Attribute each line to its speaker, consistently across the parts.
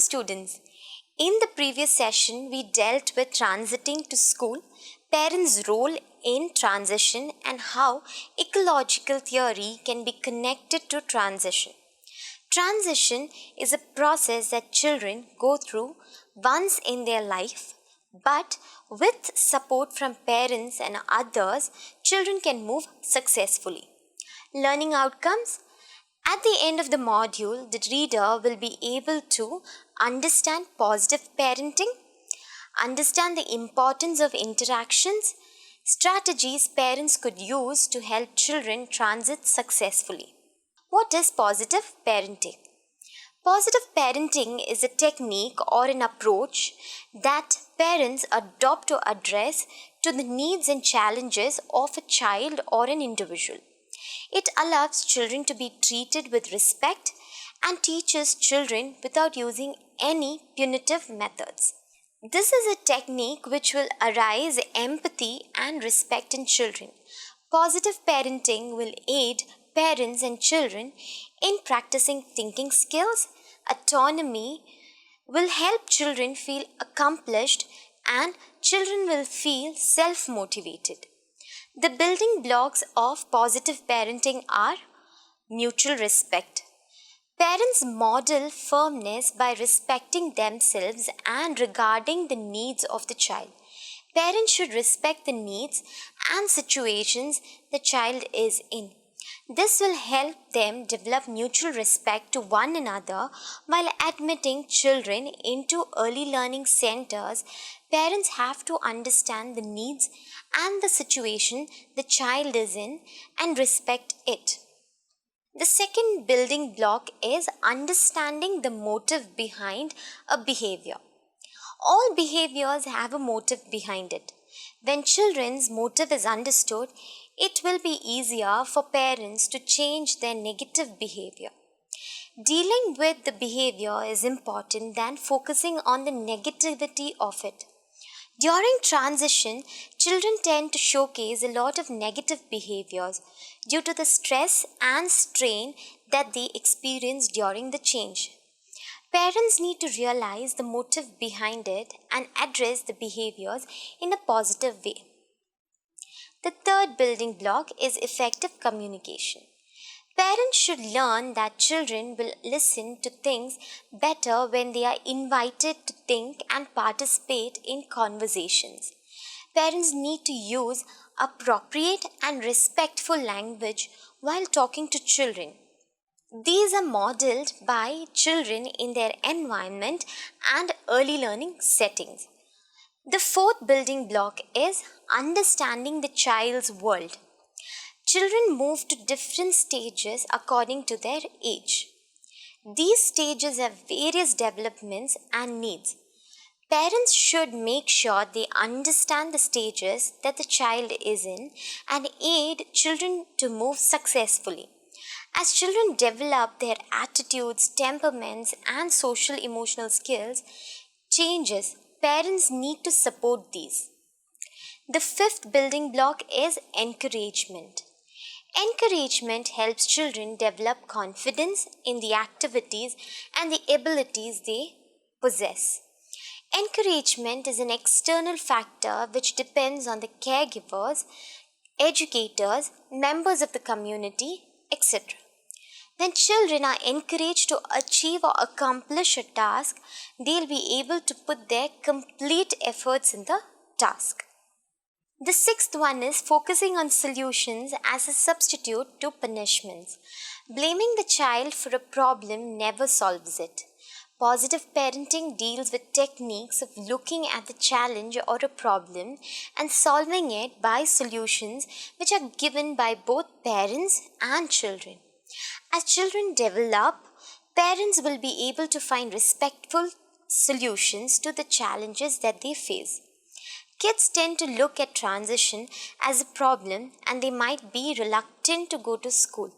Speaker 1: students. In the previous session, we dealt with transiting to school, parents' role in transition, and how ecological theory can be connected to transition. Transition is a process that children go through once in their life, but with support from parents and others, children can move successfully. Learning outcomes. At the end of the module, the reader will be able to understand positive parenting, understand the importance of interactions, strategies parents could use to help children transit successfully. What is positive parenting? Positive parenting is a technique or an approach that parents adopt to address to the needs and challenges of a child or an individual. It allows children to be treated with respect and teaches children without using any punitive methods. This is a technique which will arise empathy and respect in children. Positive parenting will aid parents and children in practicing thinking skills. Autonomy will help children feel accomplished and children will feel self-motivated. The building blocks of positive parenting are mutual respect. Parents model firmness by respecting themselves and regarding the needs of the child. Parents should respect the needs and situations the child is in. This will help them develop mutual respect to one another while admitting children into early learning centers. Parents have to understand the needs and the situation the child is in and respect it. The second building block is understanding the motive behind a behavior. All behaviors have a motive behind it. When children's motive is understood, it will be easier for parents to change their negative behavior. Dealing with the behavior is important than focusing on the negativity of it. During transition, children tend to showcase a lot of negative behaviors due to the stress and strain that they experience during the change. Parents need to realize the motive behind it and address the behaviors in a positive way. The third building block is effective communication. Parents should learn that children will listen to things better when they are invited to think and participate in conversations. Parents need to use appropriate and respectful language while talking to children. These are modeled by children in their environment and early learning settings. The fourth building block is understanding the child's world. Children move to different stages according to their age. These stages have various developments and needs. Parents should make sure they understand the stages that the child is in and aid children to move successfully. As children develop their attitudes, temperaments, and social emotional skills changes, parents need to support these. The fifth building block is encouragement. Encouragement helps children develop confidence in the activities and the abilities they possess. Encouragement is an external factor which depends on the caregivers, educators, members of the community, etc. When children are encouraged to achieve or accomplish a task, they'll be able to put their complete efforts in the task. The sixth one is focusing on solutions as a substitute to punishments. Blaming the child for a problem never solves it. Positive parenting deals with techniques of looking at the challenge or a problem and solving it by solutions which are given by both parents and children. As children develop, parents will be able to find respectful solutions to the challenges that they face. Kids tend to look at transition as a problem and they might be reluctant to go to school.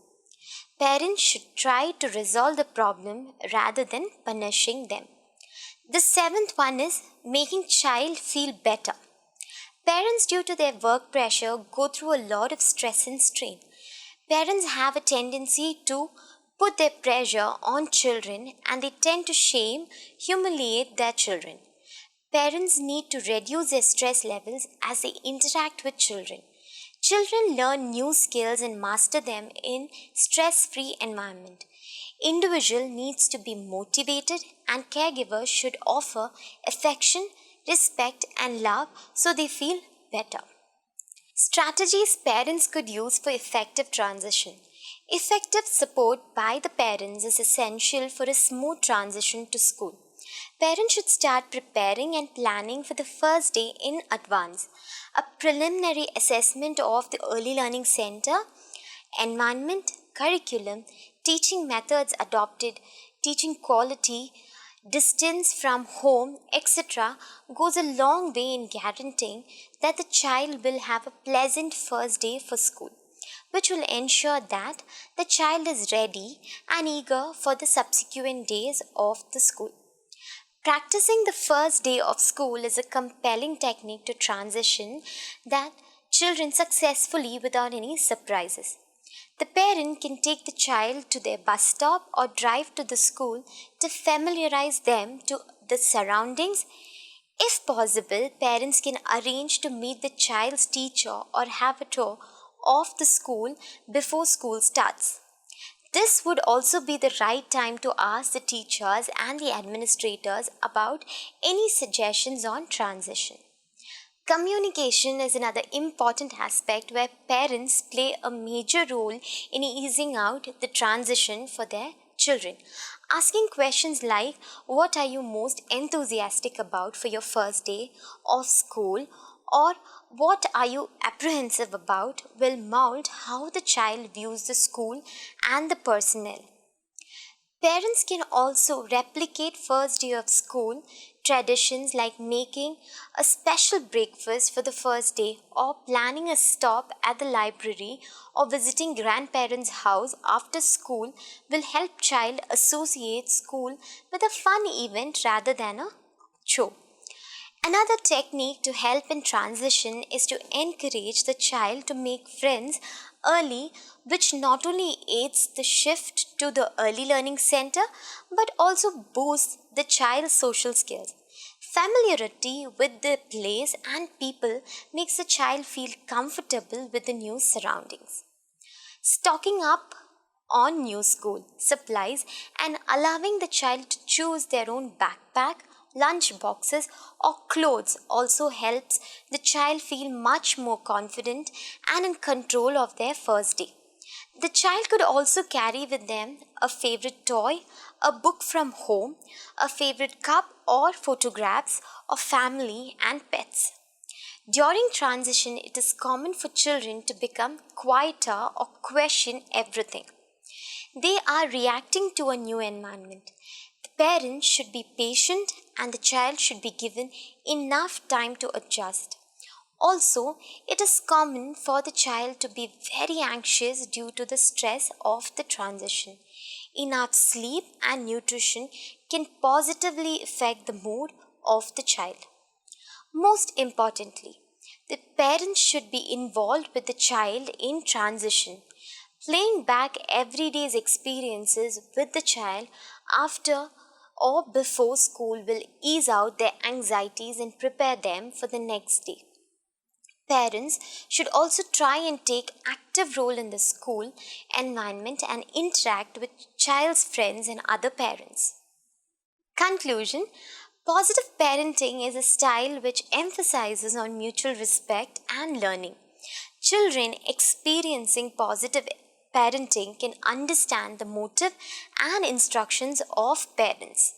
Speaker 1: Parents should try to resolve the problem rather than punishing them. The seventh one is making child feel better. Parents, due to their work pressure, go through a lot of stress and strain. Parents have a tendency to put their pressure on children and they tend to shame, humiliate their children. Parents need to reduce their stress levels as they interact with children. Children learn new skills and master them in stress-free environment. Individual needs to be motivated and caregivers should offer affection, respect and love so they feel better. Strategies parents could use for effective transition. Effective support by the parents is essential for a smooth transition to school. Parents should start preparing and planning for the first day in advance. A preliminary assessment of the early learning center, environment, curriculum, teaching methods adopted, teaching quality, distance from home, etc., goes a long way in guaranteeing that the child will have a pleasant first day for school, which will ensure that the child is ready and eager for the subsequent days of the school. Practicing the first day of school is a compelling technique to transition that children successfully without any surprises. The parent can take the child to their bus stop or drive to the school to familiarize them to the surroundings. If possible, parents can arrange to meet the child's teacher or have a tour of the school before school starts. This would also be the right time to ask the teachers and the administrators about any suggestions on transition. Communication is another important aspect where parents play a major role in easing out the transition for their children. Asking questions like, what are you most enthusiastic about for your first day of school, or what are you apprehensive about, will mold how the child views the school and the personnel. Parents can also replicate first day of school traditions like making a special breakfast for the first day or planning a stop at the library or visiting grandparents' house after school will help child associate school with a fun event rather than a chore. Another technique to help in transition is to encourage the child to make friends early, which not only aids the shift to the early learning center but also boosts the child's social skills. Familiarity with the place and people makes the child feel comfortable with the new surroundings. Stocking up on new school supplies and allowing the child to choose their own backpack, lunch boxes, or clothes also helps the child feel much more confident and in control of their first day. The child could also carry with them a favorite toy, a book from home, a favorite cup or photographs of family and pets. During transition, it is common for children to become quieter or question everything. They are reacting to a new environment. The parents should be patient and the child should be given enough time to adjust. Also, it is common for the child to be very anxious due to the stress of the transition. Enough sleep and nutrition can positively affect the mood of the child. Most importantly, the parents should be involved with the child in transition. Playing back everyday's experiences with the child after or before school will ease out their anxieties and prepare them for the next day. Parents should also try and take active role in the school environment and interact with child's friends and other parents. Conclusion: positive parenting is a style which emphasizes on mutual respect and learning. Children experiencing positive parenting can understand the motive and instructions of parents.